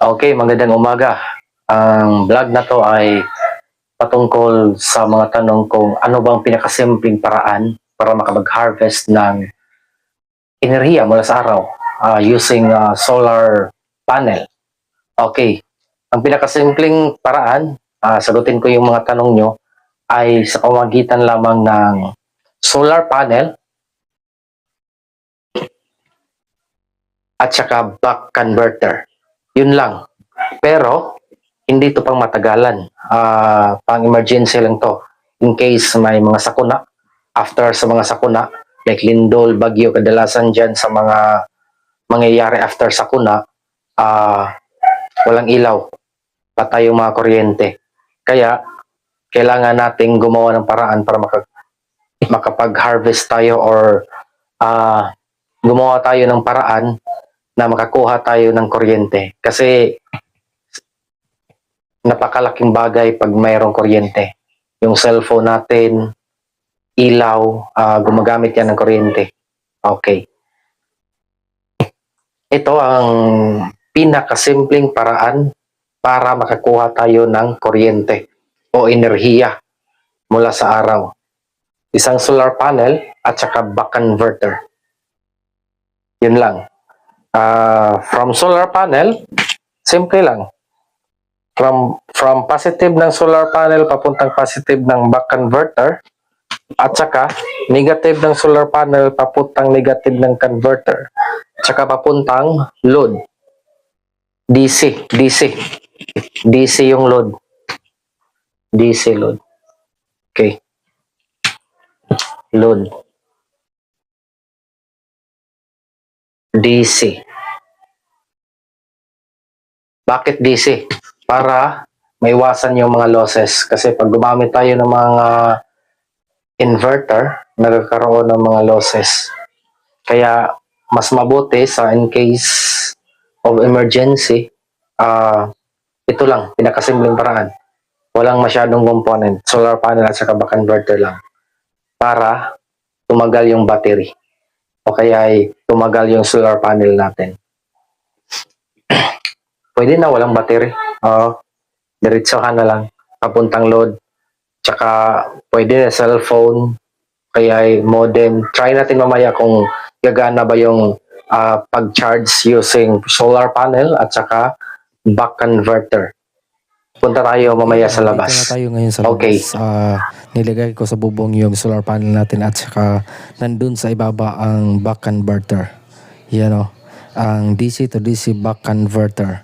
Okay, magandang umaga. Ang vlog na to ay patungkol sa mga tanong kung ano bang pinakasimpleng paraan para makapag-harvest ng enerhiya mula sa araw using solar panel. Okay, ang pinakasimpleng paraan, sagutin ko yung mga tanong nyo, ay sa pamamagitan lamang ng solar panel at saka buck converter. Yun lang. Pero, hindi to pang matagalan. Pang emergency lang to. In case may mga sakuna. After sa mga sakuna, like lindol, bagyo, kadalasan dyan sa mga mangyayari after sakuna, walang ilaw. Patay yung mga kuryente. Kaya, kailangan nating gumawa ng paraan para makapag-harvest tayo or gumawa tayo ng paraan na makakuha tayo ng kuryente. Kasi, napakalaking bagay pag mayroong kuryente. Yung cellphone natin, ilaw, gumagamit yan ng kuryente. Okay. Ito ang pinakasimpleng paraan para makakuha tayo ng kuryente o enerhiya mula sa araw. Isang solar panel at saka buck converter. Yun lang. From solar panel, simple lang. From positive ng solar panel papuntang positive ng buck converter at saka negative ng solar panel papuntang negative ng converter at saka papuntang load. DC yung load. DC load. Okay. Load. DC. Bakit DC? Para maiwasan yung mga losses. Kasi pag gumamit tayo ng mga inverter, nagkakaroon ng mga losses. Kaya mas mabuti sa in case of emergency, ito lang, pinakasimpleng paraan. Walang masyadong component, solar panel at saka buck converter lang. Para tumagal yung battery. O kaya ay tumagal yung solar panel natin. Pwede na walang battery. Diretso ka na lang. Papuntang load. Tsaka pwede na cellphone. Kaya ay modem. Try natin mamaya kung gagana ba yung pag-charge using solar panel at saka buck converter. Punta tayo mamaya sa labas. Dito na tayo ngayon sa labas. Okay. Nilagay ko sa bubong yung solar panel natin at saka nandun sa ibaba ang buck converter. Yan o. Ang DC to DC buck converter.